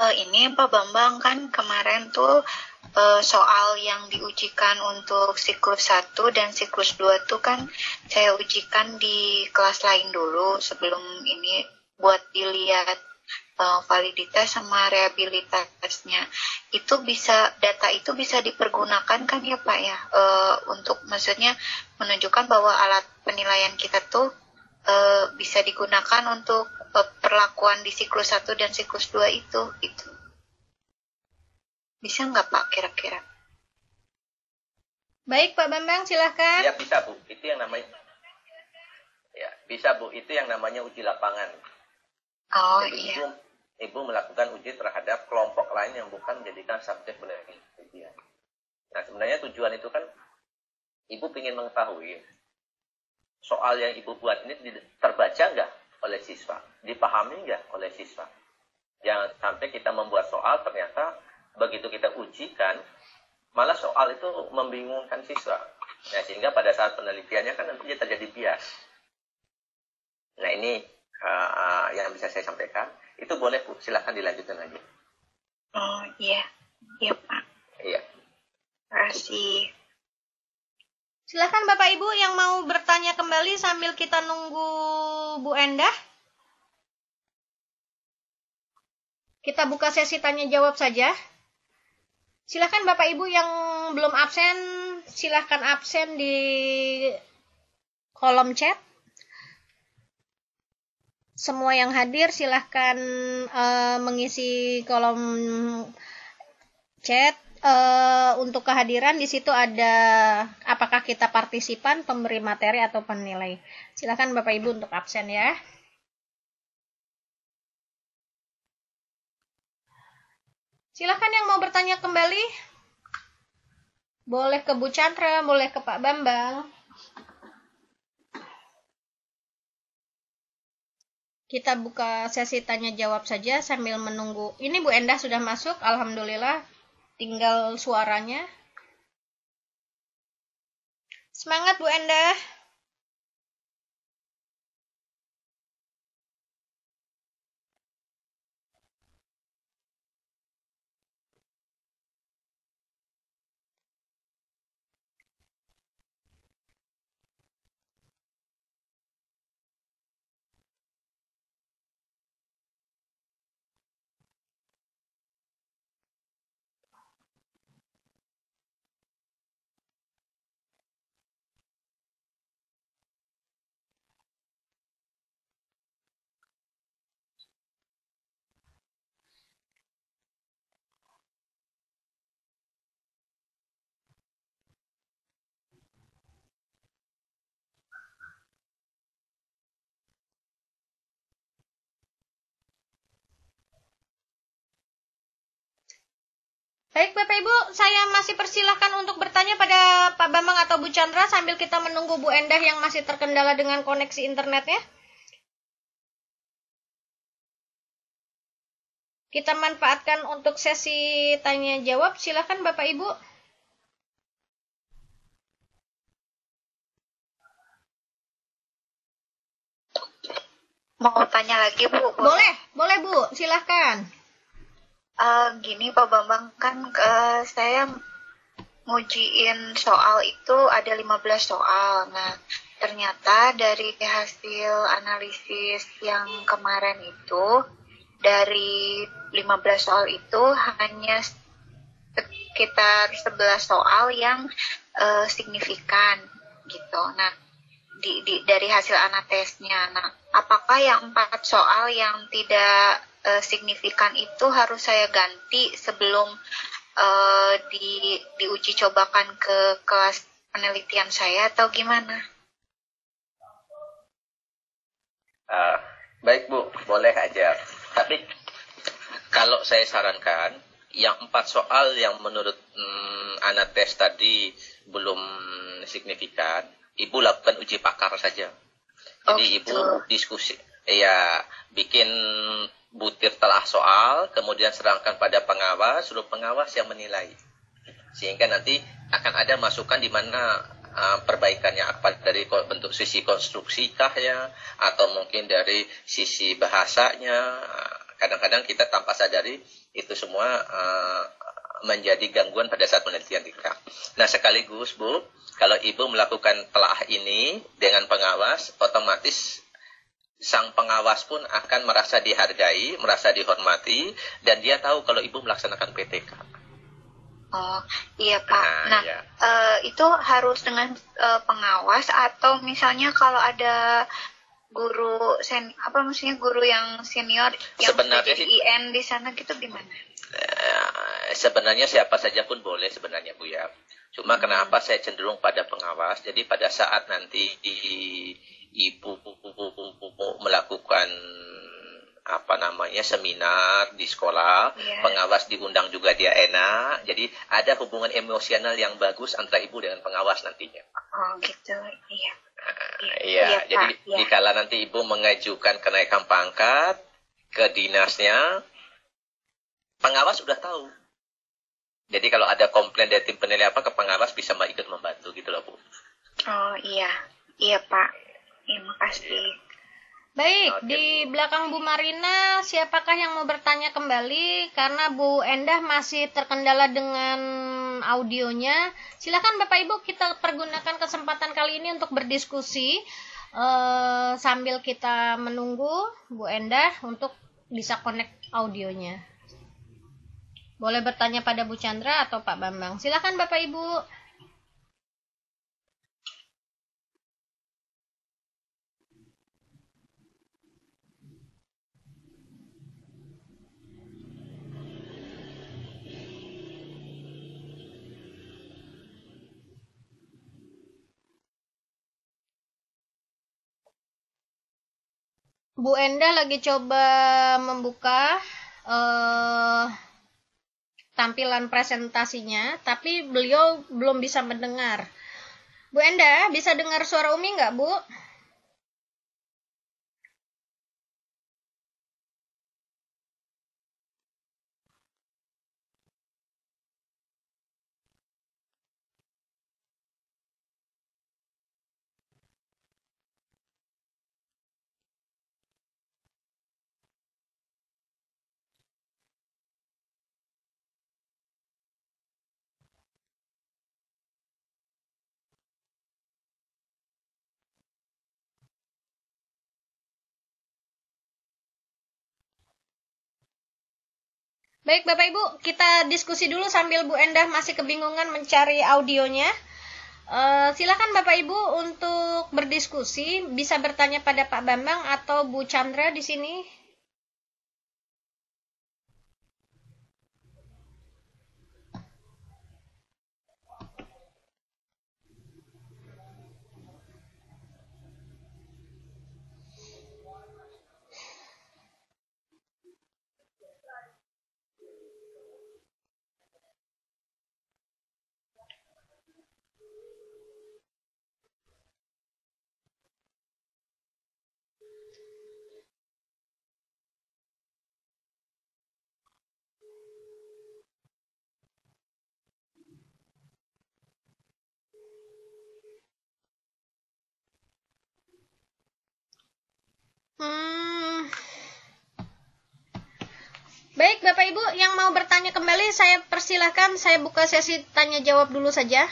Ini Pak Bambang, kan kemarin tuh soal yang diujikan untuk siklus 1 dan siklus 2 tuh kan saya ujikan di kelas lain dulu sebelum ini buat dilihat validitas sama rehabilitasnya. Data itu bisa dipergunakan kan ya Pak ya, untuk maksudnya menunjukkan bahwa alat penilaian kita tuh bisa digunakan untuk perlakuan di siklus 1 dan siklus 2 itu gitu. Bisa nggak Pak kira-kira? Baik Pak Bambang, silahkan. Ya bisa Bu, itu yang namanya bisa Bu, itu yang namanya uji lapangan. Oh jadi, iya. Ibu melakukan uji terhadap kelompok lain yang bukan menjadikan subjek penelitian. Nah sebenarnya tujuan itu kan Ibu ingin mengetahui soal yang Ibu buat ini terbaca nggak oleh siswa, dipahami nggak oleh siswa. Jangan sampai kita membuat soal ternyata begitu kita ujikan, malah soal itu membingungkan siswa. Nah, sehingga pada saat penelitiannya kan nantinya terjadi bias. Nah, ini yang bisa saya sampaikan. Itu boleh, Bu. Silahkan dilanjutkan lagi. Oh, iya. Iya, Pak. Iya. Terima kasih. Silahkan Bapak Ibu yang mau bertanya kembali sambil kita nunggu Bu Endah. Kita buka sesi tanya jawab saja. Silahkan Bapak Ibu yang belum absen, silahkan absen di kolom chat. Semua yang hadir silahkan mengisi kolom chat untuk kehadiran. Di situ ada apakah kita partisipan, pemberi materi atau penilai. Silahkan Bapak Ibu untuk absen ya. Silahkan yang mau bertanya kembali. Boleh ke Bu Chandra, boleh ke Pak Bambang. Kita buka sesi tanya jawab saja sambil menunggu. Ini Bu Endah sudah masuk, alhamdulillah. Tinggal suaranya. Semangat Bu Endah. Baik Bapak Ibu, saya masih persilahkan untuk bertanya pada Pak Bambang atau Bu Chandra sambil kita menunggu Bu Endah yang masih terkendala dengan koneksi internetnya. Kita manfaatkan untuk sesi tanya jawab. Silahkan Bapak Ibu. Mau tanya lagi Bu? Boleh Bu, silahkan. Gini Pak Bambang, kan saya ngujiin soal itu ada 15 soal. Nah, ternyata dari hasil analisis yang kemarin itu, dari 15 soal itu hanya sekitar 11 soal yang signifikan gitu. Nah, dari hasil anatesnya. Nah, apakah yang 4 soal yang tidak signifikan itu harus saya ganti sebelum diuji cobakan ke kelas penelitian saya atau gimana? Baik Bu, boleh aja. Tapi kalau saya sarankan, yang 4 soal yang menurut anates tadi belum signifikan, Ibu lakukan uji pakar saja. Jadi gitu. Ibu diskusi, bikin butir telah soal, kemudian serahkan pada pengawas, suruh pengawas yang menilai. Sehingga nanti akan ada masukan di mana perbaikannya, apa dari bentuk sisi konstruksi kah ya, atau mungkin dari sisi bahasanya. Kadang-kadang kita tanpa sadari Itu semua menjadi gangguan pada saat penelitian kita. Nah, sekaligus Bu, kalau Ibu melakukan telaah ini dengan pengawas, otomatis sang pengawas pun akan merasa dihargai, merasa dihormati, dan dia tahu kalau Ibu melaksanakan PTK. Oh, iya Pak. Nah, iya. Itu harus dengan pengawas atau misalnya kalau ada guru guru yang senior yang sebenarnya jadi IN di sana gitu gimana? Sebenarnya siapa saja pun boleh sebenarnya Bu ya. Cuma kenapa saya cenderung pada pengawas? Jadi pada saat nanti Ibu melakukan seminar di sekolah, pengawas diundang juga dia enak. Jadi ada hubungan emosional yang bagus antara Ibu dengan pengawas nantinya. Oh gitu, iya. Iya, jadi dikala nanti Ibu mengajukan kenaikan pangkat ke dinasnya, pengawas sudah tahu. Jadi kalau ada komplain dari tim penilai ke pengawas bisa ikut membantu gitu loh Bu. Oh iya Pak. Terima kasih. Baik, di belakang Bu Marina, siapakah yang mau bertanya kembali? Karena Bu Endah masih terkendala dengan audionya. Silakan Bapak Ibu, kita pergunakan kesempatan kali ini untuk berdiskusi sambil kita menunggu Bu Endah untuk bisa connect audionya. Boleh bertanya pada Bu Chandra atau Pak Bambang. Silakan Bapak Ibu. Bu Endah lagi coba membuka tampilan presentasinya, tapi beliau belum bisa mendengar. Bu Endah, bisa dengar suara Umi nggak, Bu? Baik Bapak Ibu, kita diskusi dulu sambil Bu Endah masih kebingungan mencari audionya. Silakan Bapak Ibu untuk berdiskusi, bisa bertanya pada Pak Bambang atau Bu Chandra di sini. Baik Bapak Ibu yang mau bertanya kembali, saya persilahkan, saya buka sesi tanya jawab dulu saja.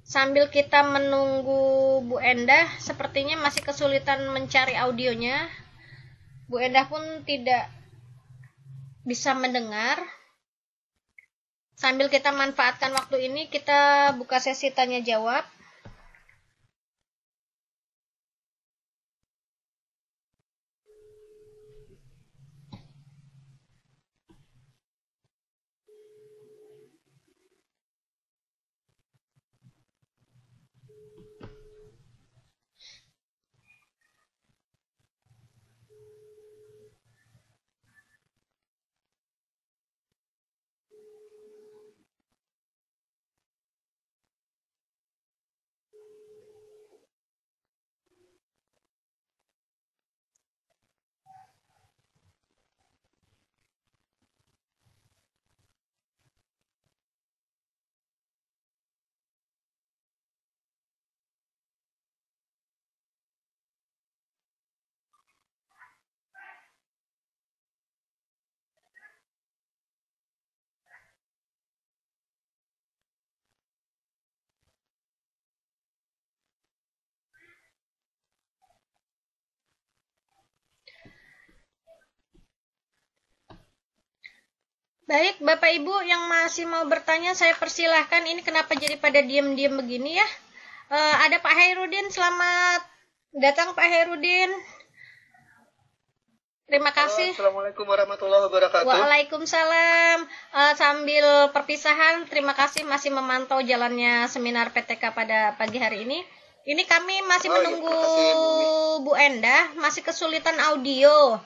Sambil kita menunggu Bu Endah, sepertinya masih kesulitan mencari audionya. Bu Endah pun tidak bisa mendengar. Sambil kita manfaatkan waktu ini, kita buka sesi tanya jawab. Baik, Bapak Ibu yang masih mau bertanya, saya persilahkan. Ini kenapa jadi pada diam-diam begini ya? Ada Pak Hairudin, selamat datang Pak Hairudin. Terima kasih. Assalamualaikum warahmatullahi wabarakatuh. Waalaikumsalam. Sambil perpisahan, terima kasih masih memantau jalannya seminar PTK pada pagi hari ini. Ini kami masih menunggu Bu Endah, masih kesulitan audio.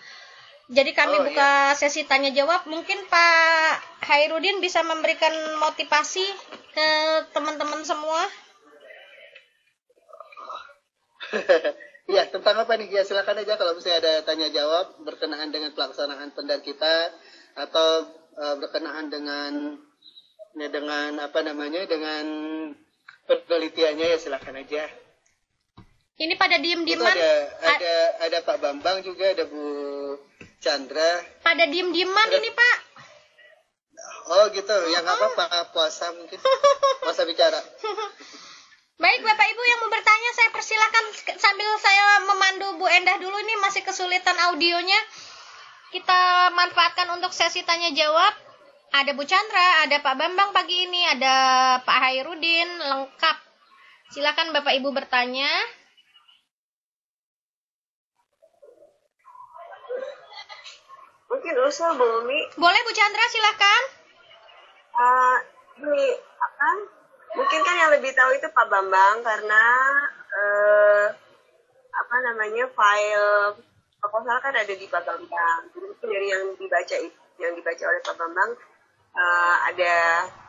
Jadi kami buka sesi tanya jawab. Mungkin Pak Hairudin bisa memberikan motivasi ke teman-teman semua. Ya, tentang apa nih? Ya, silakan aja kalau misalnya ada tanya jawab berkenaan dengan pelaksanaan pendar kita atau berkenaan dengan dengan penelitiannya, ya silakan aja. Ini pada diem-dieman. Ada Pak Bambang juga, ada Bu Chandra. Pada diem-dieman ini Pak. Oh gitu, ya nggak apa-apa, puasa mungkin. Puasa bicara. Baik Bapak Ibu yang mau bertanya, saya persilakan sambil saya memandu Bu Endah dulu. Ini masih kesulitan audionya. Kita manfaatkan untuk sesi tanya jawab. Ada Bu Chandra, ada Pak Bambang pagi ini, ada Pak Hairudin, lengkap. Silakan Bapak Ibu bertanya. Mungkin usul Bu Umi. Boleh Bu Chandra, silakan. Ini mungkin kan yang lebih tahu itu Pak Bambang karena file proposal kan ada di Pak Bambang. Jadi mungkin dari yang dibaca oleh Pak Bambang ada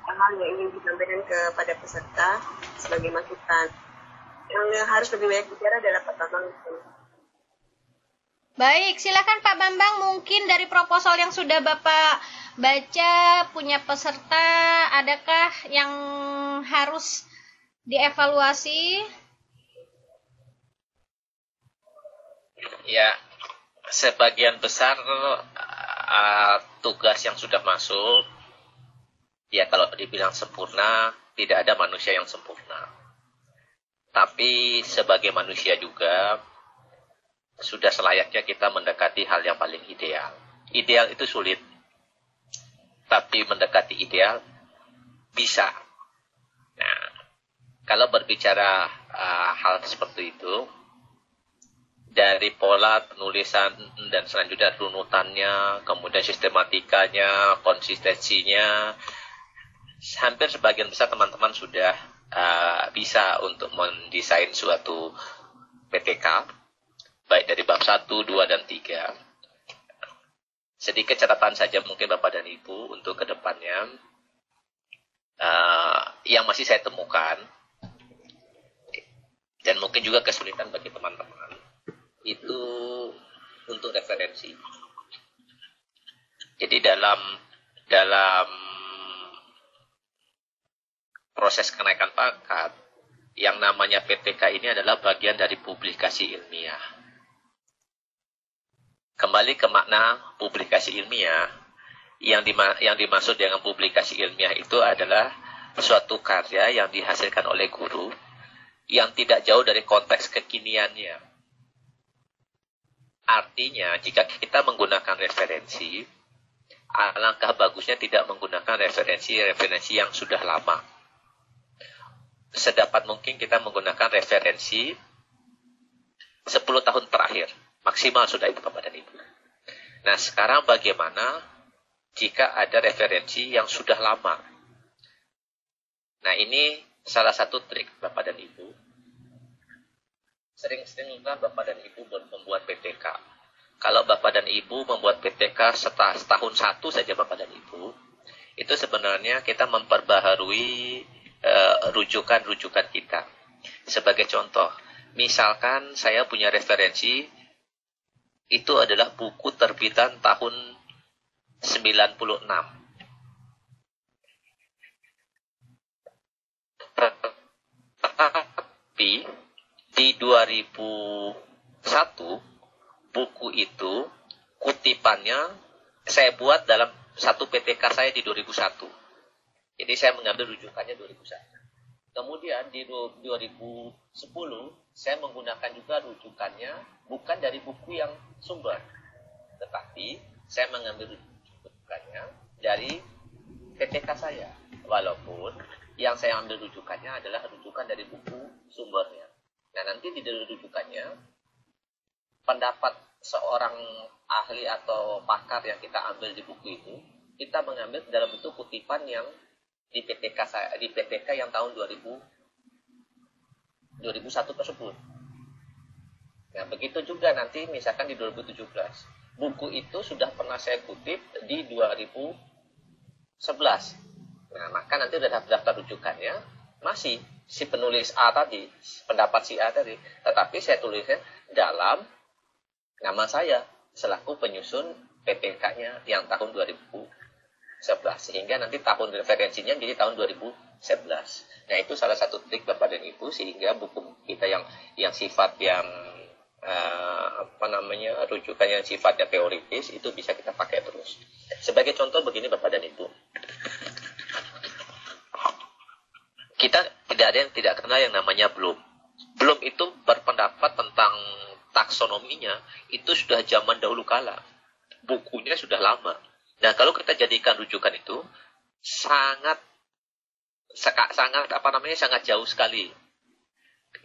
hal yang ingin disampaikan kepada peserta sebagai masukan. Yang harus lebih banyak bicara adalah Pak Bambang. Baik, silakan Pak Bambang. Mungkin dari proposal yang sudah Bapak baca, punya peserta, adakah yang harus dievaluasi? Ya, sebagian besar tugas yang sudah masuk, ya kalau dibilang sempurna, tidak ada manusia yang sempurna. Tapi sebagai manusia juga, sudah selayaknya kita mendekati hal yang paling ideal. Ideal itu sulit, tapi mendekati ideal bisa. Nah, kalau berbicara hal seperti itu, dari pola penulisan dan selanjutnya runutannya, kemudian sistematikanya, konsistensinya, hampir sebagian besar teman-teman sudah bisa untuk mendesain suatu PTK, baik dari bab 1, 2, dan 3. Sedikit catatan saja mungkin Bapak dan Ibu untuk kedepannya. Yang masih saya temukan, dan mungkin juga kesulitan bagi teman-teman, itu untuk referensi. Jadi dalam proses kenaikan pangkat, yang namanya PTK ini adalah bagian dari publikasi ilmiah. Kembali ke makna publikasi ilmiah, yang dimaksud dengan publikasi ilmiah itu adalah suatu karya yang dihasilkan oleh guru yang tidak jauh dari konteks kekiniannya. Artinya, jika kita menggunakan referensi, alangkah bagusnya tidak menggunakan referensi yang sudah lama. Sedapat mungkin kita menggunakan referensi 10 tahun terakhir. Maksimal sudah itu Bapak dan Ibu. Nah, sekarang bagaimana jika ada referensi yang sudah lama? Nah, ini salah satu trik Bapak dan Ibu. Sering-seringlah Bapak dan Ibu membuat PTK. Kalau Bapak dan Ibu membuat PTK setahun satu saja Bapak dan Ibu, itu sebenarnya kita memperbaharui rujukan-rujukan kita. Sebagai contoh, misalkan saya punya referensi, itu adalah buku terbitan tahun 96. Tapi di 2001 buku itu kutipannya saya buat dalam satu PTK saya di 2001. Jadi saya mengambil rujukannya 2001. Kemudian di 2010 saya menggunakan juga rujukannya bukan dari buku yang sumber, tetapi saya mengambil rujukannya dari PTK saya. Walaupun yang saya ambil rujukannya adalah rujukan dari buku sumbernya. Nah, nanti di dalam rujukannya, pendapat seorang ahli atau pakar yang kita ambil di buku itu, kita mengambil dalam bentuk kutipan yang di PTK saya, di PTK yang tahun 2001 tersebut. Nah, begitu juga nanti misalkan di 2017. Buku itu sudah pernah saya kutip di 2011. Nah, maka nanti udah daftar rujukannya, masih si penulis A tadi, pendapat si A tadi, tetapi saya tulisnya dalam nama saya selaku penyusun PTK-nya yang tahun 2011, sehingga nanti tahun referensinya jadi tahun 2011. Nah, itu salah satu trik Bapak dan Ibu, sehingga buku kita yang sifat yang rujukan yang sifatnya teoritis itu bisa kita pakai terus. Sebagai contoh begini Bapak dan Ibu, kita tidak ada yang tidak kenal yang namanya Bloom. Bloom itu berpendapat tentang taksonominya itu sudah zaman dahulu kala. Bukunya sudah lama. Nah, kalau kita jadikan rujukan itu sangat jauh sekali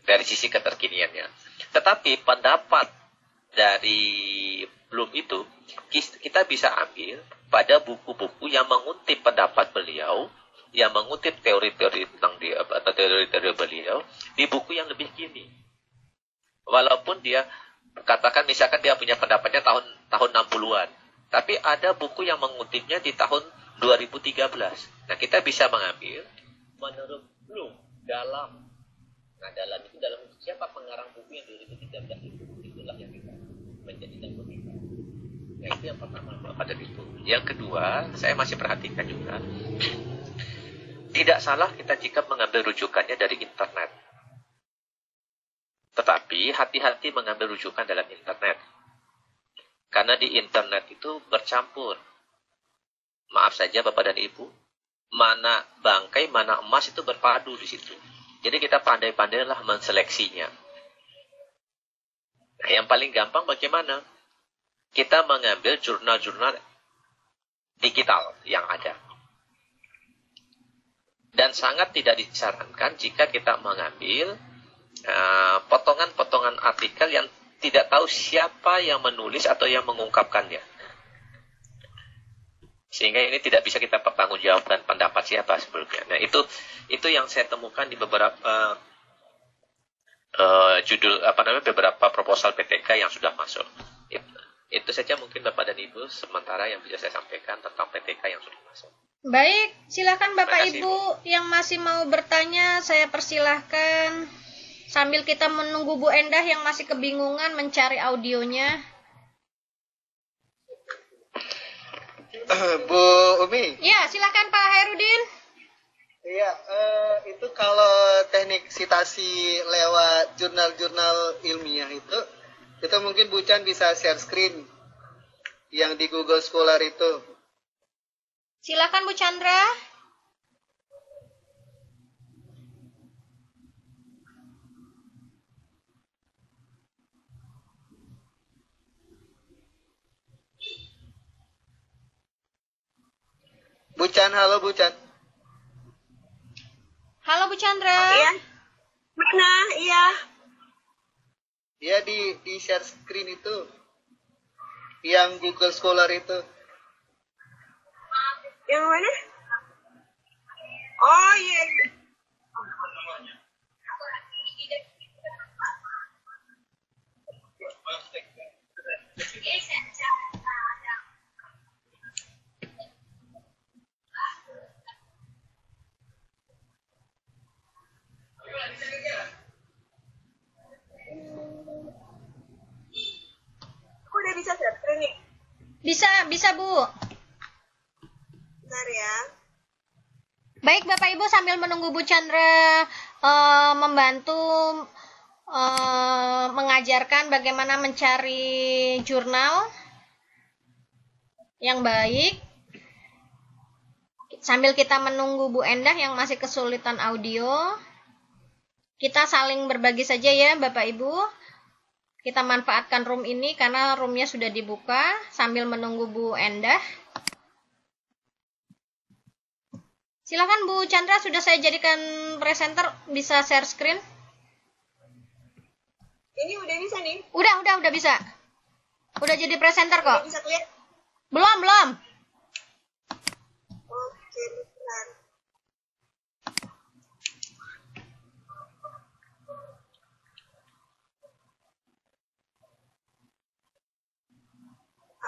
dari sisi keterkiniannya. Tetapi pendapat dari Bloom itu kita bisa ambil pada buku-buku yang mengutip pendapat beliau, yang mengutip teori-teori tentang dia atau teori-teori beliau di buku yang lebih kini. Walaupun dia katakan misalkan dia punya pendapatnya tahun 60-an, tapi ada buku yang mengutipnya di tahun 2013. Nah, kita bisa mengambil menurut Bloom dalam siapa pengarang buku yang 2013 itu, itulah yang kita menjadikan pemikiran. Nah, itu yang pertama pada itu. Yang kedua, saya masih perhatikan juga, tidak salah kita jika mengambil rujukannya dari internet. Tetapi hati-hati mengambil rujukan dalam internet. Karena di internet itu bercampur. Maaf saja Bapak dan Ibu, mana bangkai, mana emas itu berpadu di situ. Jadi kita pandai-pandailah menseleksinya. Nah, yang paling gampang bagaimana? Kita mengambil jurnal-jurnal digital yang ada. Dan sangat tidak disarankan jika kita mengambil potongan-potongan artikel yang tidak tahu siapa yang menulis atau yang mengungkapkannya. Sehingga ini tidak bisa kita pertanggungjawabkan pendapat siapa sebelumnya. Nah, itu yang saya temukan di beberapa beberapa proposal PTK yang sudah masuk. Itu saja mungkin Bapak dan Ibu sementara yang bisa saya sampaikan tentang PTK yang sudah masuk. Baik, silakan Bapak Ibu yang masih mau bertanya, saya persilahkan. Sambil kita menunggu Bu Endah yang masih kebingungan mencari audionya. Bu Umi. Ya, silakan Pak Hairudin. Iya, itu kalau teknik sitasi lewat jurnal-jurnal ilmiah itu mungkin Bu Chan bisa share screen yang di Google Scholar itu. Silakan Bu Chandra. Bu Chan, halo Bu Chan. Halo Bu Chandra. Iya. Mana? Iya. Iya di share screen itu. Yang Google Scholar itu. Yang mana? Oh iya. Aku udah bisa share screen nih. Bisa Bu. Bentar ya. Baik Bapak Ibu, sambil menunggu Bu Chandra membantu mengajarkan bagaimana mencari jurnal yang baik, sambil kita menunggu Bu Endah yang masih kesulitan audio, kita saling berbagi saja ya Bapak Ibu. Kita manfaatkan room ini karena roomnya sudah dibuka sambil menunggu Bu Endah. Silakan Bu Chandra, sudah saya jadikan presenter, bisa share screen. Ini udah bisa nih. Udah bisa. Udah jadi presenter kok. Udah bisa lihat? Belum. Oke, bentar.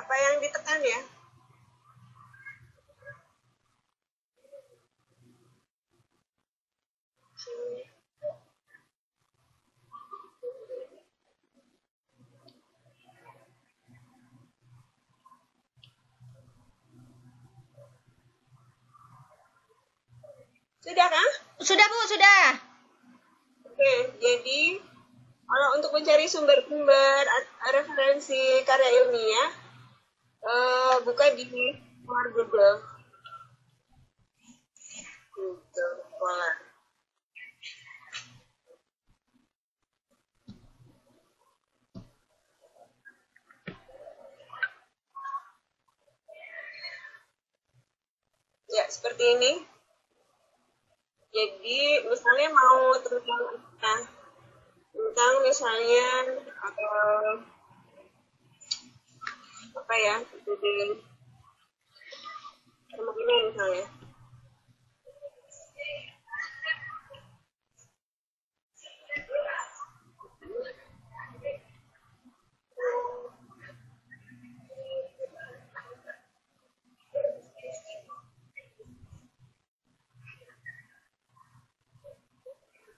Apa yang ditekan ya? Sudah kan? Sudah Bu, sudah. Oke, jadi kalau untuk mencari sumber-sumber referensi karya ilmiah, buka di luar Google. Google Scholar. Ya, seperti ini. Jadi, misalnya mau tentang misalnya apa ya, jadi ini misalnya.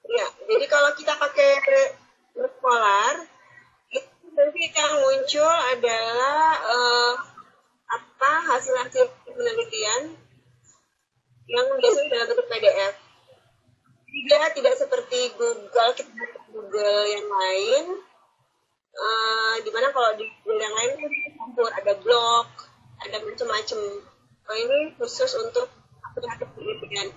Ya, jadi kalau kita pakai Scholar, itu nanti yang muncul adalah hasil-hasil penelitian yang biasanya dalam bentuk PDF. Tidak seperti Google yang lain, di mana kalau di Google yang lain kan campur, ada blog, ada macam-macam. Kalau ini khusus untuk penelitian.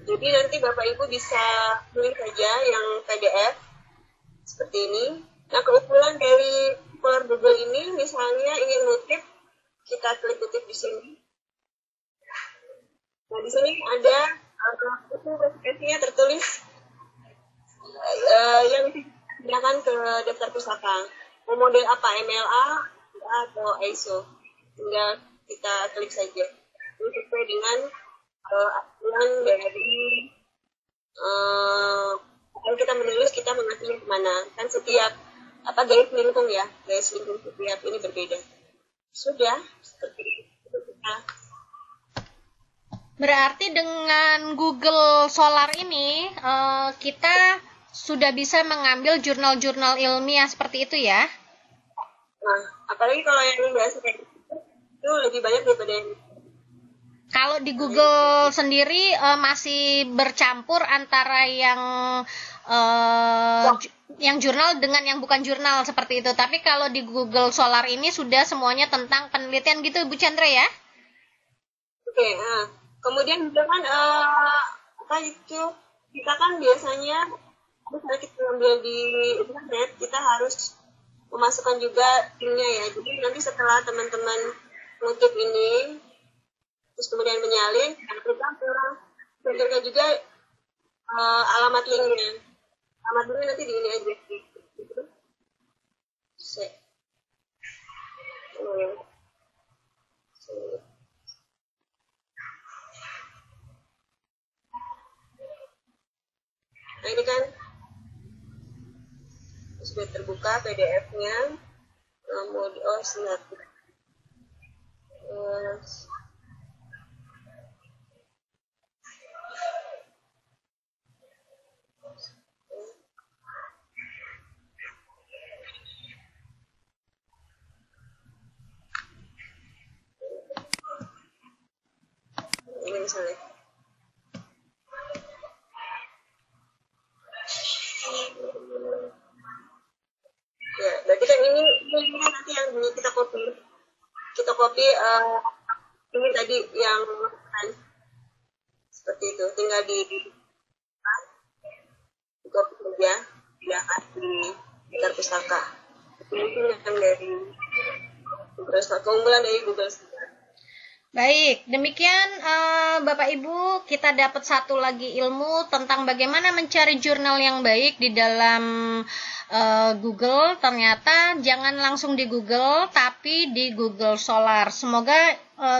Jadi nanti Bapak Ibu bisa pilih saja yang PDF seperti ini. Nah, keunggulan dari Scholar Google ini, misalnya ingin ngutip, kita klik kutip di sini. Nah, di sini ada referensinya tertulis yang digunakan ke daftar pustaka. Mau model apa, MLA atau ISO? Tinggal kita klik saja. Ini sesuai dengan aturan dari kalau kita menulis, kita mengatur kemana. Kan setiap garis lingkung ya, garis lingkung setiap ini berbeda. Sudah seperti itu. Berarti dengan Google Scholar ini kita sudah bisa mengambil jurnal-jurnal ilmiah seperti itu ya? Nah, apalagi kalau yang biasa kayak itu lebih banyak daripada yang kalau di Google sendiri masih bercampur antara yang jurnal dengan yang bukan jurnal seperti itu. Tapi kalau di Google Scholar ini sudah semuanya tentang penelitian gitu, Bu Chandra ya? Oke, kemudian juga kan kita kan biasanya misalnya kita ambil di internet, kita harus memasukkan juga linknya ya. Jadi nanti setelah teman-teman ngutip ini, terus kemudian menyalin, kita tentukan juga alamat linknya. Alamat linknya nanti di ini aja. Nah, ini kan sudah terbuka PDF-nya. Snap. Ini misalnya. Ya, berarti kan ini nanti yang kita copy. Kita copy ini tadi yang seperti itu. Tinggal di copy saja, tidak di daftar pustaka. Ini yang dari Google, keunggulan dari Google. Baik, demikian Bapak Ibu, kita dapat satu lagi ilmu tentang bagaimana mencari jurnal yang baik di dalam Google. Ternyata jangan langsung di Google, tapi di Google Scholar. Semoga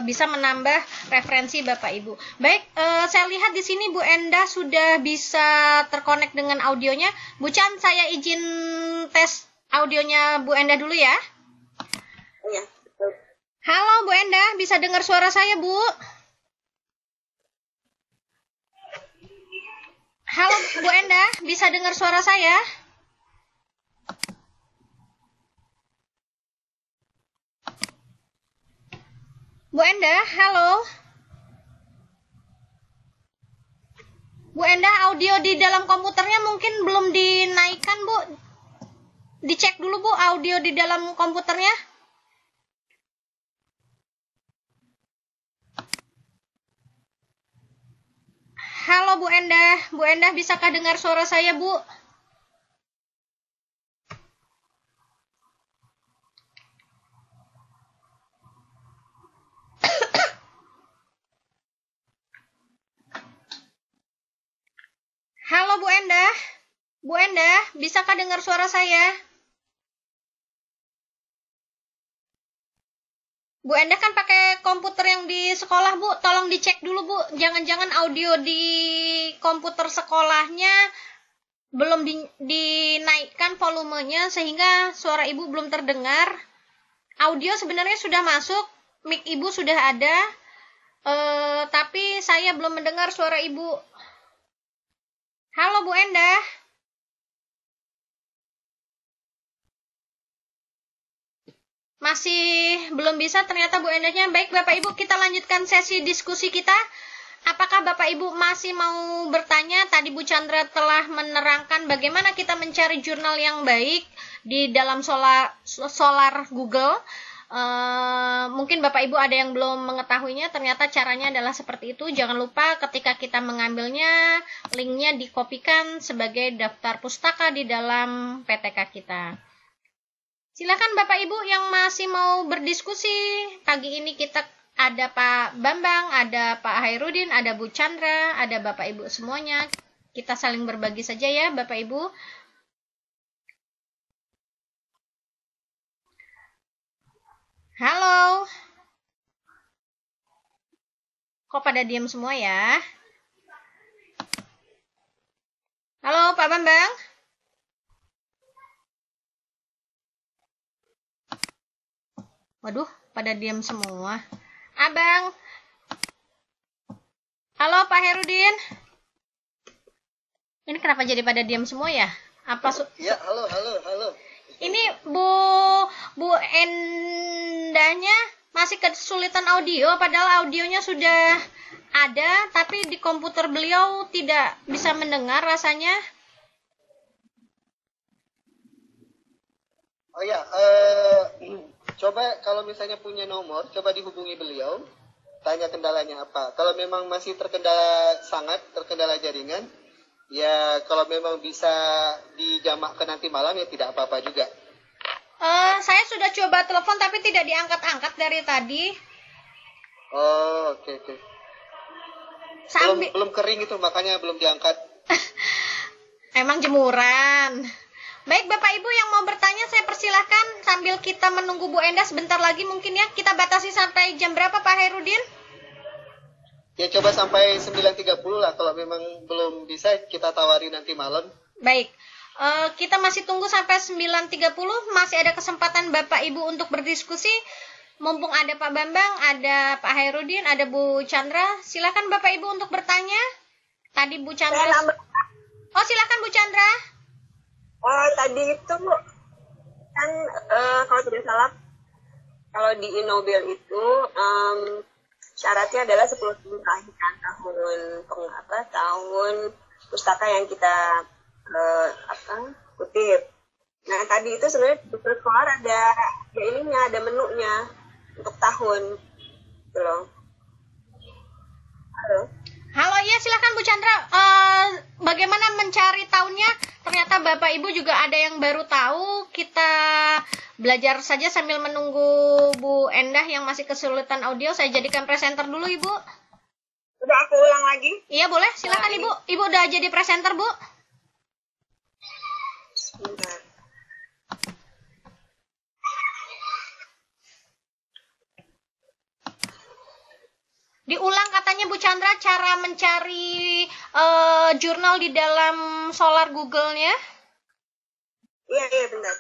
bisa menambah referensi Bapak Ibu. Baik, saya lihat di sini Bu Endah sudah bisa terkonek dengan audionya. Bu Chan, saya izin tes audionya Bu Endah dulu ya. Iya. Halo Bu Endah, bisa dengar suara saya Bu? Halo Bu Endah, bisa dengar suara saya? Bu Endah, halo? Bu Endah, audio di dalam komputernya mungkin belum dinaikkan Bu. Dicek dulu Bu audio di dalam komputernya. Halo Bu Endah bisakah dengar suara saya Bu? Halo Bu Endah bisakah dengar suara saya? Bu Endah kan pakai komputer yang di sekolah Bu, tolong dicek dulu Bu, jangan-jangan audio di komputer sekolahnya belum dinaikkan volumenya sehingga suara Ibu belum terdengar. Audio sebenarnya sudah masuk, mic Ibu sudah ada, tapi saya belum mendengar suara Ibu. Halo Bu Endah. Masih belum bisa ternyata Bu Endahnya. Baik Bapak Ibu, kita lanjutkan sesi diskusi kita. Apakah Bapak Ibu masih mau bertanya? Tadi Bu Chandra telah menerangkan bagaimana kita mencari jurnal yang baik di dalam Scholar Google. Mungkin Bapak Ibu ada yang belum mengetahuinya, ternyata caranya adalah seperti itu. Jangan lupa ketika kita mengambilnya, linknya dikopikan sebagai daftar pustaka di dalam PTK kita. Silakan Bapak Ibu yang masih mau berdiskusi. Pagi ini kita ada Pak Bambang, ada Pak Hairudin, ada Bu Chandra, ada Bapak Ibu semuanya. Kita saling berbagi saja ya Bapak Ibu. Halo. Kok pada diam semua ya? Halo Pak Bambang. Waduh, pada diam semua. Abang. Halo Pak Herudin. Ini kenapa jadi pada diam semua ya? Ya, halo. Ini Bu Endahnya masih kesulitan audio, padahal audionya sudah ada, tapi di komputer beliau tidak bisa mendengar rasanya. Oh ya, coba kalau misalnya punya nomor, coba dihubungi beliau, tanya kendalanya apa. Kalau memang masih terkendala jaringan, ya kalau memang bisa dijamakkan nanti malam ya tidak apa-apa juga. Saya sudah coba telepon tapi tidak diangkat-angkat dari tadi. Oh, oke. Belum kering itu makanya belum diangkat. Emang jemuran. Baik Bapak Ibu yang mau bertanya saya persilahkan sambil kita menunggu Bu Endah sebentar lagi mungkin ya. Kita batasi sampai jam berapa Pak Hairudin? Ya coba sampai 9.30 lah, kalau memang belum bisa kita tawari nanti malam. Baik, kita masih tunggu sampai 9.30, masih ada kesempatan Bapak Ibu untuk berdiskusi. Mumpung ada Pak Bambang, ada Pak Hairudin, ada Bu Chandra, silakan Bapak Ibu untuk bertanya. Tadi Bu Chandra. Oh silakan Bu Chandra. Tadi itu kan kalau tidak salah, kalau di Inobel itu syaratnya adalah 10 tahun terakhir kan, tahun pustaka yang kita kutip. Nah tadi itu sebenarnya di Scholar ada ada menunya untuk tahun gitu loh. Halo. Halo ya silahkan Bu Chandra, bagaimana mencari tahunnya? Ternyata Bapak Ibu juga ada yang baru tahu. Kita belajar saja sambil menunggu Bu Endah yang masih kesulitan audio. Saya jadikan presenter dulu Ibu. Udah aku ulang lagi? Iya boleh, silakan Ibu. Ibu udah jadi presenter Bu. Sebentar. Diulang katanya Bu Chandra cara mencari jurnal di dalam Solar Google-nya. Iya, bentar.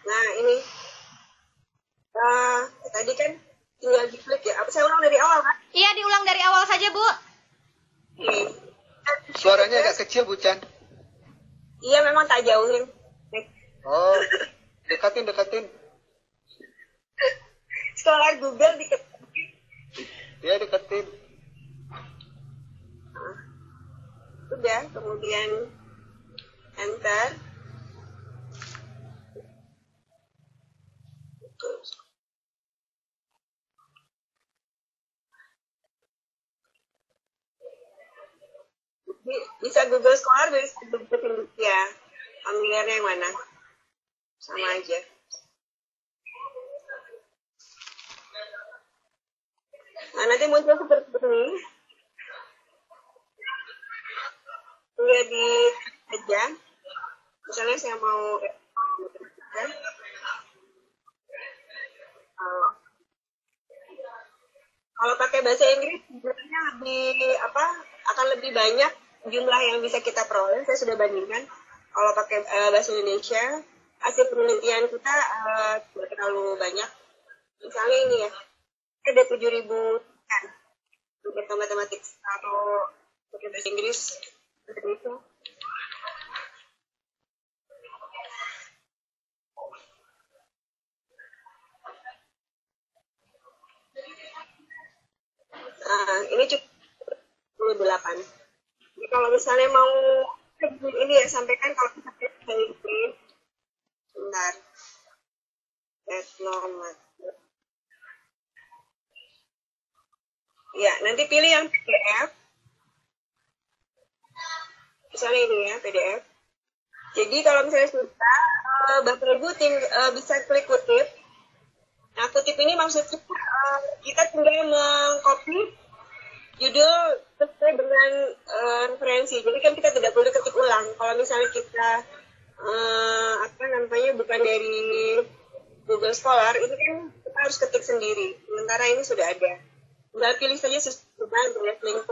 Nah, ini. Tadi kan tinggal diklik ya. Apa saya ulang dari awal, kan? Iya, diulang dari awal saja, Bu. Oke. Suaranya agak kecil, Bu Chan. Iya, memang tak jauhin. Oh, dekatin. Solar Google diketik. Ya, deketin. Udah, kemudian enter. Bisa Google Scholar, bisa Google ya. Familiarnya yang mana? Sama aja. Nah, nanti muncul seperti ini. Tinggal di aja. Misalnya saya mau kalau pakai bahasa Inggris sebenarnya akan lebih banyak jumlah yang bisa kita peroleh. Saya sudah bandingkan. Kalau pakai bahasa Indonesia, hasil penelitian kita tidak terlalu banyak. Misalnya ini ya, ada 7.000 kan untuk matematik. Kalau pakai bahasa Inggris seperti itu. Ini cukup 28. Jadi kalau misalnya mau ini ya sampaikan kalau kita dari ini, bentar, nomor. Ya, nanti pilih yang PDF. Misalnya ini ya, PDF. Jadi kalau misalnya sudah, Bapak Ibu bisa klik kutip. Nah, kutip ini maksudnya kita tinggal mengcopy judul sesuai dengan referensi. Jadi kan kita tidak perlu ketik ulang. Kalau misalnya kita bukan dari Google Scholar, itu kan kita harus ketik sendiri. Sementara ini sudah ada. Tinggal pilih saja sesuai dengan link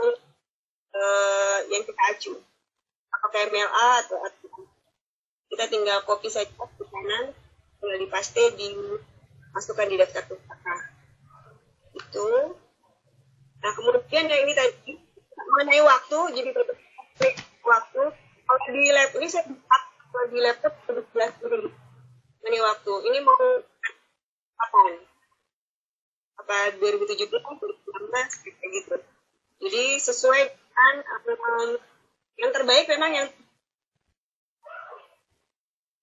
yang kita acu. Apakah MLA atau kita tinggal copy saja ke kanan, tinggal dipaste dimasukkan di daftar pustaka. Itu. Nah, kemudian yang ini tadi mengenai waktu, jadi klik waktu. Kalau di lab ini kalau di laptop 11 menit mengenai waktu. Ini mau kapan? Apa 2017, 2019 kayak gitu. Jadi sesuai dengan yang terbaik memang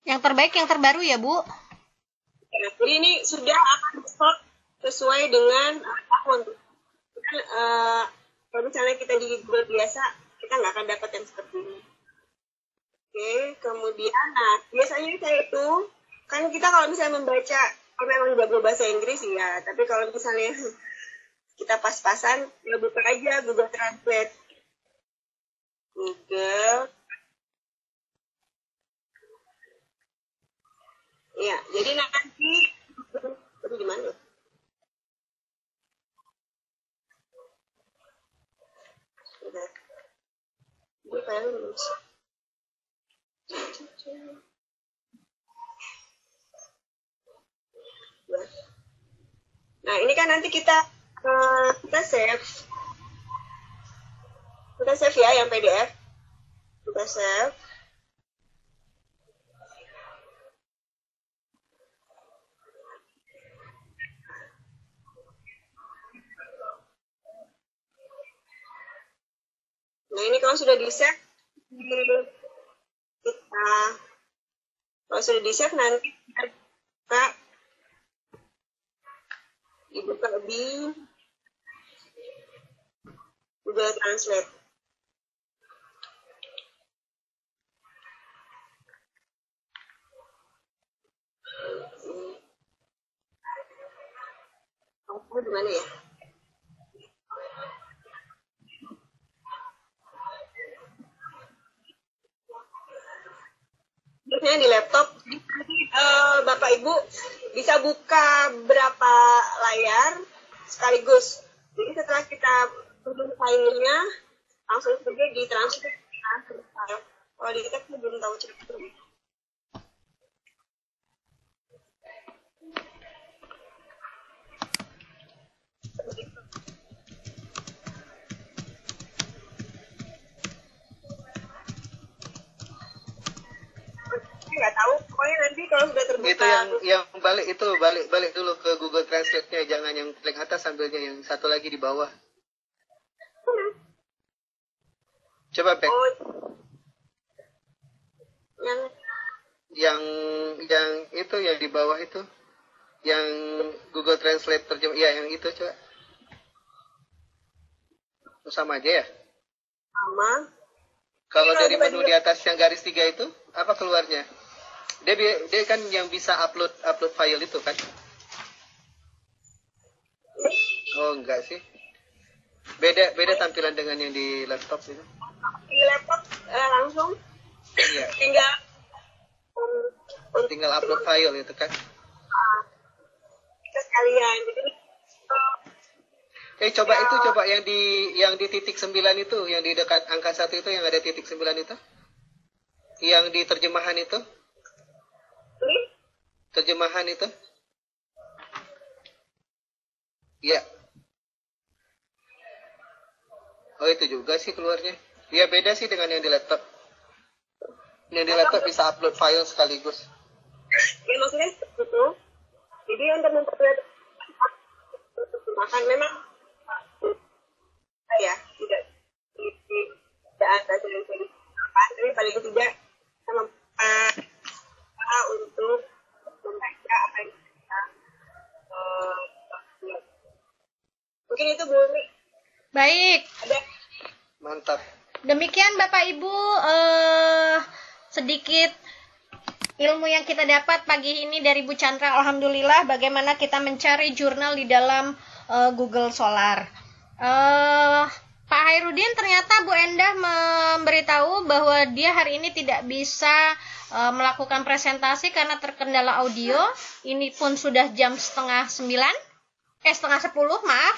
yang terbaik yang terbaru ya, Bu. Ya, jadi ini sudah akan start sesuai dengan tahun. Kalau misalnya kita di Google biasa, kita nggak akan dapat yang seperti ini. Oke, kemudian, biasanya saya itu, kan kita kalau misalnya membaca, kalau memang jago bahasa Inggris ya, tapi kalau misalnya kita pas-pasan, ya buka aja Google Translate. Google. Ya, jadi nanti, itu di mana? Ini file Nah, ini kan nanti kita save. Kita save ya yang PDF. Kita save. Nah, ini kalau sudah di-save, kalau sudah di-save nanti kita dibuka di Google Translate. Oh, di mana ya? Biasanya di laptop. Bapak Ibu bisa buka berapa layar sekaligus. Jadi setelah kita tutup filenya, langsung saja di transfer file. Kalau di kita belum tahu cerita. Nggak tahu, pokoknya nanti kalau sudah terbuka Itu yang balik dulu ke Google Translate-nya, jangan yang klik atas sambilnya yang satu lagi di bawah. Coba Pek. oh, Yang itu yang di bawah itu. Yang Google Translate terjemah, ya yang itu coba. Sama aja ya? sama. Kalau Kalau dari bukan menu di atas yang garis 3 itu, apa keluarnya? Dia kan yang bisa upload file itu kan? Oh enggak sih. Beda tampilan dengan yang di laptop itu. Di laptop langsung Iya. Tinggal upload file itu kan. Kita sekalian. Jadi Coba yang di titik 9 itu, yang di dekat angka 1 itu yang ada titik 9 itu. Yang di terjemahan itu. Terjemahan itu. Iya. Oh itu juga sih keluarnya. Iya beda sih dengan yang di laptop. Yang di laptop bisa upload file sekaligus. ya maksudnya seperti itu. Jadi untuk memperoleh makan memang ya tidak ada solusi apa, tapi paling tidak sama untuk membaca apa yang kita lihat. Mungkin itu Bu. Baik. Ada Mantap. Demikian Bapak Ibu sedikit ilmu yang kita dapat pagi ini dari Bu Chandra. Alhamdulillah bagaimana kita mencari jurnal di dalam Google Scholar. Pak Hairudin, ternyata Bu Endah memberitahu bahwa dia hari ini tidak bisa melakukan presentasi karena terkendala audio. Ini pun sudah jam setengah 10, maaf.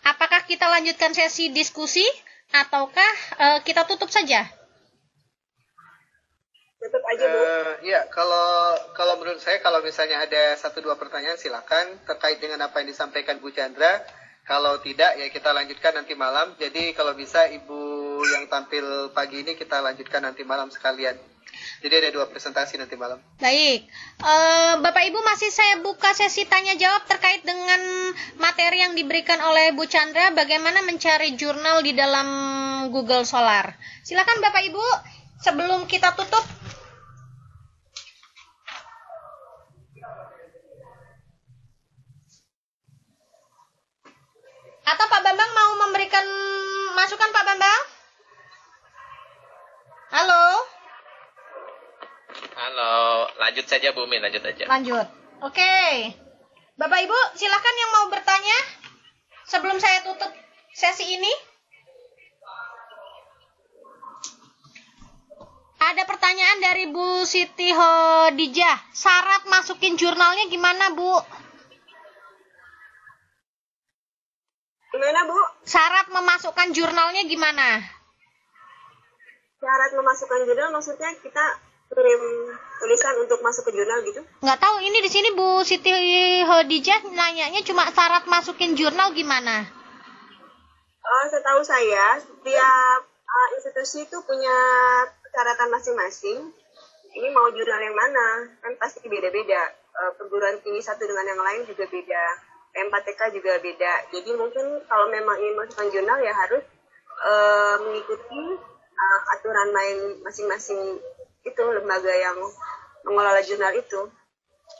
Apakah kita lanjutkan sesi diskusi ataukah kita tutup saja? tutup aja Bu. Ya, kalau menurut saya kalau misalnya ada 1-2 pertanyaan silakan terkait dengan apa yang disampaikan Bu Chandra. Kalau tidak ya kita lanjutkan nanti malam. Jadi kalau bisa Ibu yang tampil pagi ini kita lanjutkan nanti malam sekalian. Jadi ada 2 presentasi nanti malam. Baik, Bapak Ibu masih saya buka sesi tanya jawab terkait dengan materi yang diberikan oleh Bu Chandra, bagaimana mencari jurnal di dalam Google Scholar. Silakan Bapak Ibu, sebelum kita tutup. Atau Pak Bambang mau memberikan masukan, Pak Bambang? Halo? Halo, lanjut saja Bu Min, lanjut aja. Lanjut. Oke. Bapak Ibu, silakan yang mau bertanya sebelum saya tutup sesi ini. Ada pertanyaan dari Bu Siti Hodijah. Syarat masukin jurnalnya gimana, Bu? Gimana Bu? Syarat memasukkan jurnalnya gimana? Syarat memasukkan jurnal maksudnya kita kirim tulisan untuk masuk ke jurnal gitu? Nggak tahu, ini di sini Bu Siti Hodijah nanyanya cuma syarat masukin jurnal gimana? Setahu saya, setiap institusi itu punya persyaratan masing-masing. Ini mau jurnal yang mana? Kan pasti beda-beda. Perguruan tinggi satu dengan yang lain juga beda. P4TK juga beda. Jadi mungkin kalau memang ingin masukkan jurnal ya harus mengikuti aturan main masing-masing itu lembaga yang mengelola jurnal itu.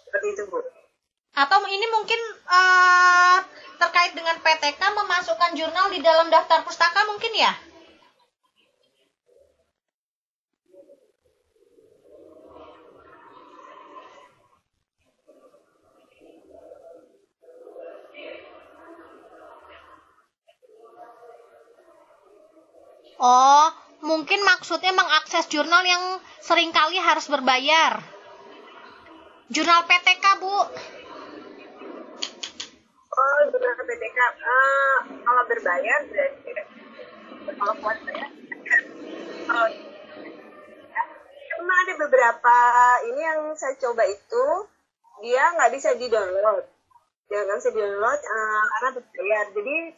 Seperti itu Bu. Atau ini mungkin terkait dengan PTK memasukkan jurnal di dalam daftar pustaka mungkin ya? Oh, mungkin maksudnya mengakses jurnal yang seringkali harus berbayar. Jurnal PTK, Bu. Oh, jurnal PTK. Kalau berbayar berarti kalau kuat bayar. Kalau cuma ada beberapa ini yang saya coba itu dia nggak bisa di-download. Dia nggak bisa di-download karena berbayar. Jadi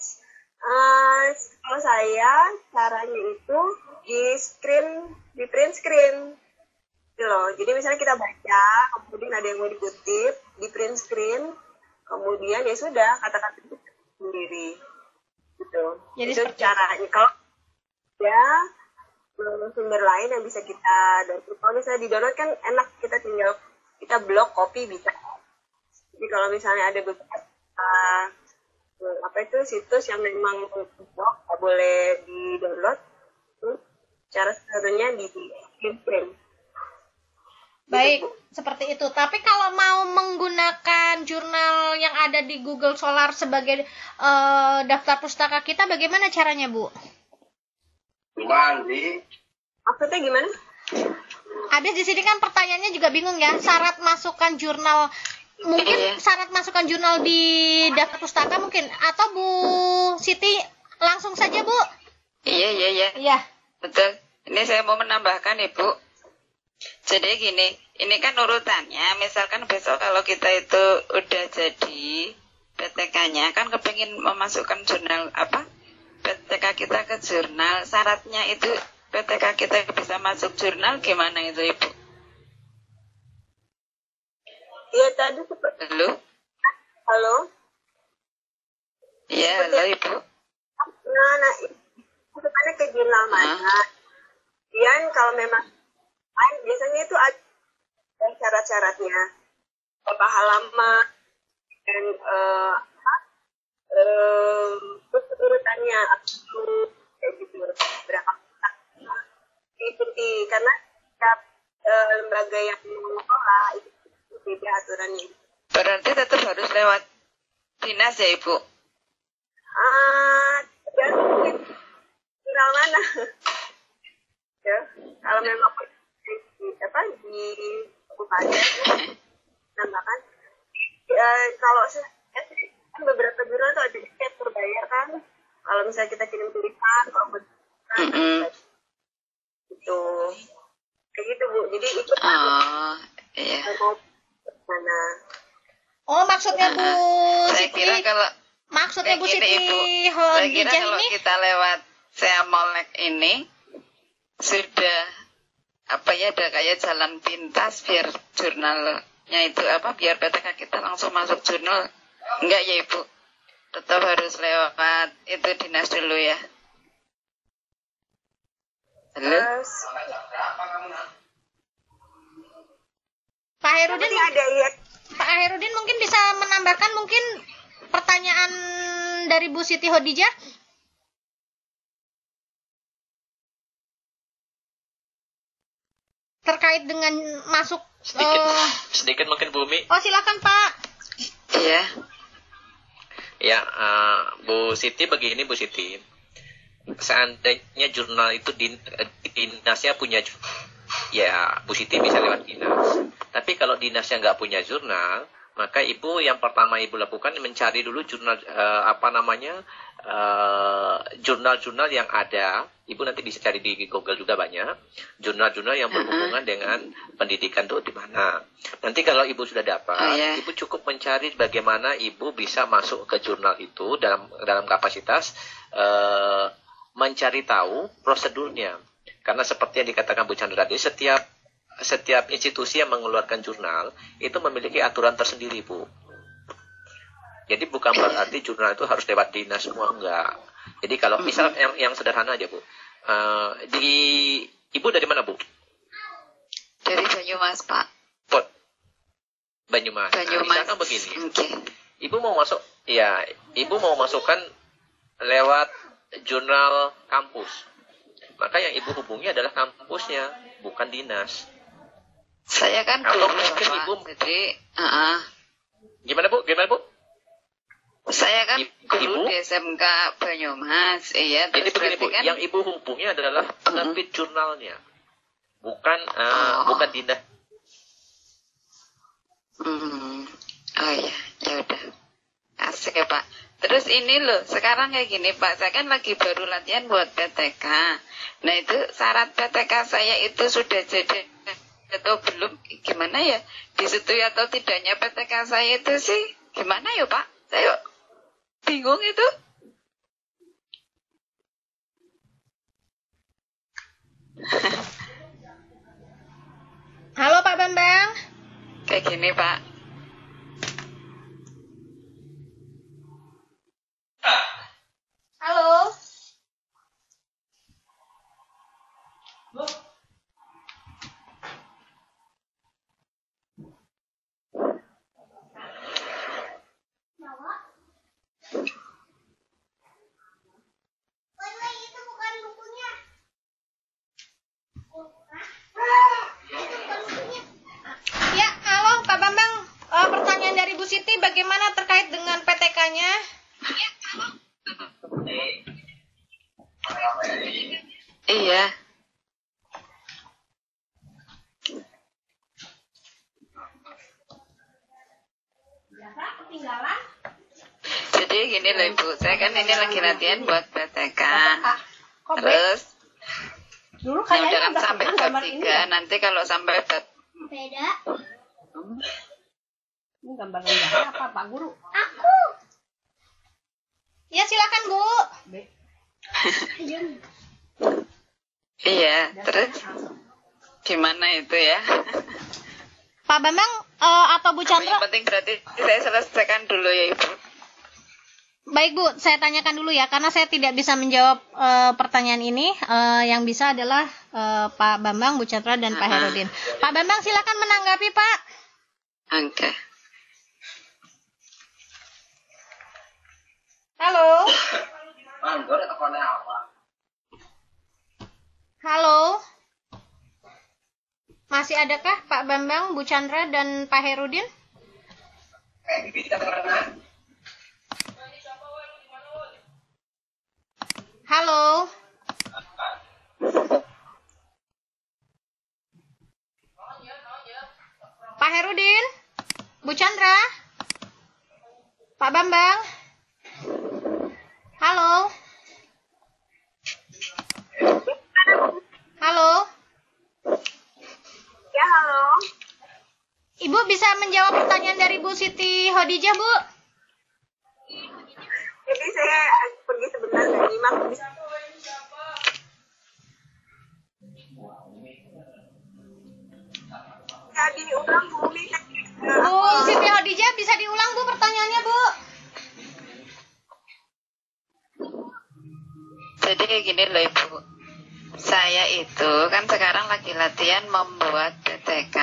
kalau saya caranya itu di print screen gitu loh. Jadi misalnya kita baca, kemudian ada yang mau dikutip, di print screen, kemudian ya sudah kata-kata itu sendiri gitu. Jadi itu caranya. Kalau ya sumber lain yang bisa kita download. Kalau misalnya di download kan enak, kita tinggal kita blok copy bisa. Jadi kalau misalnya ada beberapa situs yang memang blok nggak boleh di download, cara satunya di print. Baik, seperti itu. Tapi kalau mau menggunakan jurnal yang ada di Google Scholar sebagai daftar pustaka kita, bagaimana caranya, Bu? Maksudnya gimana? Habis di sini kan pertanyaannya juga bingung ya. Syarat masukkan jurnal, mungkin syarat masukkan jurnal di daftar pustaka mungkin. Atau Bu Siti langsung saja, Bu? Iya. Betul. Ini saya mau menambahkan, Ibu. Jadi gini, ini kan urutannya, misalkan besok kalau kita itu udah jadi PTK-nya, kan kepengin memasukkan jurnal PTK kita ke jurnal, syaratnya itu PTK kita bisa masuk jurnal, gimana itu, Ibu? Iya, tadi seperti... Halo? Iya, halo, Ibu. Nah, masukkannya ke jurnal mana? Kemudian kalau memang biasanya itu ada syarat-syaratnya, berapa halaman dan terus urutannya kayak gitu, berapa ikuti karena setiap lembaga yang mengelola itu beda aturannya. Berarti tetap harus lewat dinas ya, Ibu? Dan jurnal mana? Ya, kalau memang di kabupaten nambahkan kalau kan beberapa jurnal tuh ada tiket berbayar kan, kalau misalnya kita kirim tulisan itu kayak gitu, Bu. Jadi ikut iya. mana. Oh, maksudnya Bu Saya Siti. kira kalau Maksudnya Bu Siti saya kira kalau ini kita lewat Seamolek ini sudah ada kayak jalan pintas biar jurnalnya itu biar PTK kita langsung masuk jurnal. Enggak ya, Ibu? Tetap harus lewat itu dinas dulu ya. Halo? Pak Herudin ada ya. Pak Herudin mungkin bisa menambahkan mungkin pertanyaan dari Bu Siti Hodijah. Terkait dengan masuk sedikit mungkin Bumi. Oh, silakan Pak. Iya. Ya, Bu Siti begini, Bu Siti. Seandainya jurnal itu dinasnya punya, ya Bu Siti bisa lewat dinas. Tapi kalau dinasnya nggak punya jurnal, maka Ibu yang pertama Ibu lakukan mencari dulu jurnal jurnal-jurnal yang ada. Ibu nanti bisa cari di Google juga banyak jurnal-jurnal yang berhubungan dengan pendidikan itu di mana. Nanti kalau Ibu sudah dapat, Ibu cukup mencari bagaimana Ibu bisa masuk ke jurnal itu dalam kapasitas mencari tahu prosedurnya. Karena seperti yang dikatakan Bu Chandra tadi, setiap institusi yang mengeluarkan jurnal itu memiliki aturan tersendiri, Bu. Jadi bukan berarti jurnal itu harus lewat dinas semua, enggak. Jadi kalau misal yang sederhana aja, Bu. Ibu dari mana, Bu? Dari Banyumas, Pak. Banyumas. Banyumas. Nah, misalkan begini. Okay. Ibu mau masukkan lewat jurnal kampus. Maka yang ibu hubungi adalah kampusnya, bukan dinas. Saya kan kalau guru, mungkin Pak. ibu, jadi Gimana bu? Saya kan guru ibu di SMK Banyumas, iya. Jadi begini bu, kan, yang ibu hubungi adalah penerbit jurnalnya, bukan bukan dinas. Oh iya, ya udah. Asik ya Pak. Terus ini loh, sekarang kayak gini Pak, saya kan lagi baru latihan buat PTK. Nah itu syarat PTK saya itu sudah jadi atau belum, gimana ya? Disetujui atau tidaknya PTK saya itu sih, gimana ya Pak? Saya bingung itu. Halo Pak Bambang. Kayak gini Pak. Halo. Ya, halo Pak Bambang. Pertanyaan dari Bu Siti, bagaimana terkait dengan PTK-nya? Iya. Jadi gini loh Ibu, saya kan ini lagi latihan buat PTK. Terus jangan sampai bab 3, nanti kalau sampai bab Beda. Ini gambar rendahnya apa Pak Guru? Aku. Ya, silakan Bu. Iya, terus gimana itu ya? Pak Bambang atau Bu Chandra? Yang penting berarti saya selesaikan dulu ya Ibu. Baik Bu, saya tanyakan dulu ya, karena saya tidak bisa menjawab pertanyaan ini. Yang bisa adalah Pak Bambang, Bu Chandra, dan Pak Herudin. Pak Bambang silakan menanggapi Pak. Oke. Halo. Halo. Masih adakah Pak Bambang, Bu Chandra, dan Pak Herudin? Halo. Pak Herudin, Bu Chandra, Pak Bambang. Halo. Halo. Ya, halo. Ibu bisa menjawab pertanyaan dari Bu Siti Hodijah, Bu? Jadi saya pergi sebentar dan nyimak. Ya, diulang Bu. Bu Siti Hodijah, bisa diulang Bu pertanyaannya, Bu? Jadi kayak gini loh Ibu. Saya itu kan sekarang lagi latihan membuat PTK.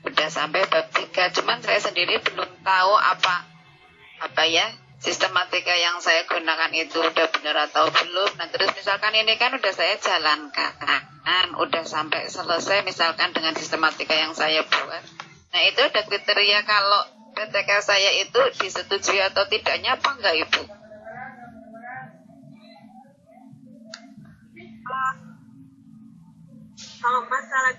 Udah sampai bab 3, cuman saya sendiri belum tahu apa ya sistematika yang saya gunakan itu udah benar atau belum. Nah terus misalkan ini kan udah saya jalankan, udah sampai selesai misalkan dengan sistematika yang saya buat. Nah itu ada kriteria kalau PTK saya itu disetujui atau tidaknya apa enggak Ibu? Kalau masalah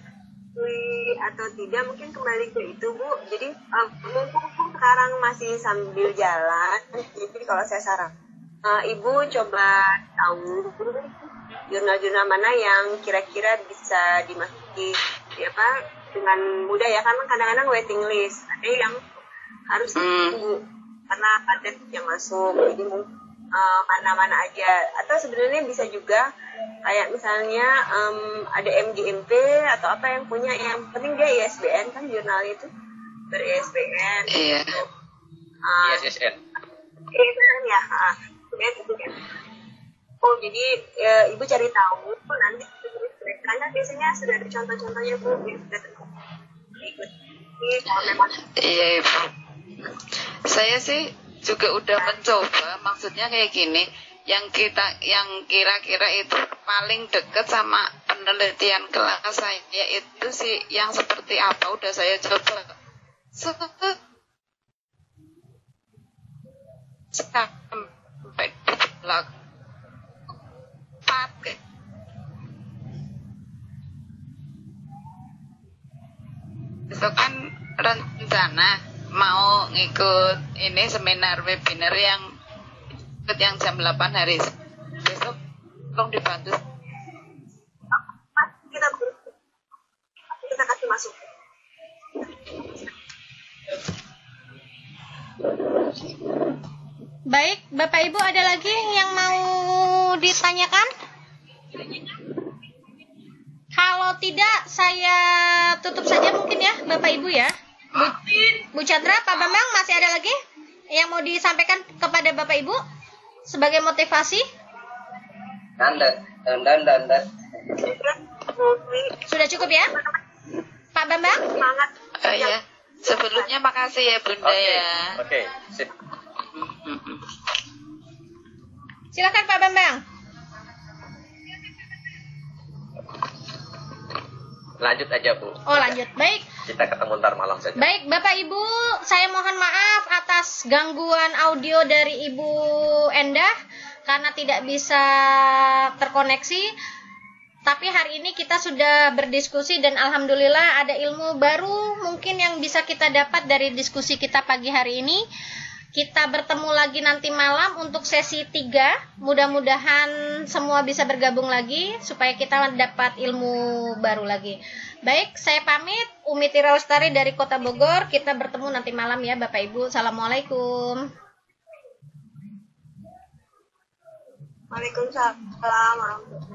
atau tidak mungkin kembali ke itu Bu. Jadi mumpung sekarang masih sambil jalan, jadi kalau saya saran Ibu coba tahu jurnal-jurnal mana yang kira-kira bisa dimasuki dengan mudah ya, kan kadang-kadang waiting list ada yang harus ditunggu karena ada yang masuk, jadi mana-mana aja. Atau sebenarnya bisa juga kayak misalnya ada MGMP atau apa yang punya, yang penting dia ISBN kan jurnalnya itu ber-ISBN. Iya. ISSN. ISBN ya. Oh jadi Ibu cari tahu nanti karena biasanya sudah ada contoh-contohnya Bu, ya sudah ikut. Iya Ibu. Saya sih juga udah mencoba, maksudnya kayak gini, yang kira-kira itu paling deket sama penelitian kelas saya itu sih yang seperti apa udah saya coba. Sampai di belakang pakai besok kan rencana mau ngikut ini seminar webinar yang jam 8 hari besok, tolong dibantu. Kita kasih masuk. Baik, Bapak Ibu ada lagi yang mau ditanyakan? Kalau tidak, saya tutup saja mungkin ya, Bapak Ibu ya. Bu Chandra, Pak Bambang, masih ada lagi yang mau disampaikan kepada Bapak Ibu sebagai motivasi? Dan. Sudah cukup ya, Pak Bambang? Ya, sebelumnya makasih ya Bunda ya. Oke, sip. Silakan Pak Bambang. Lanjut aja Bu. Oh lanjut, baik. Kita ketemu ntar malam saja. Baik Bapak Ibu, saya mohon maaf atas gangguan audio dari Ibu Endah karena tidak bisa terkoneksi. Tapi hari ini kita sudah berdiskusi dan alhamdulillah ada ilmu baru mungkin yang bisa kita dapat dari diskusi kita pagi hari ini. Kita bertemu lagi nanti malam untuk sesi 3. Mudah-mudahan semua bisa bergabung lagi supaya kita dapat ilmu baru lagi. Baik, saya pamit. Umi Tira Lestari dari Kota Bogor. Kita bertemu nanti malam ya Bapak Ibu. Assalamualaikum. Waalaikumsalam warahmatullahi wabarakatuh.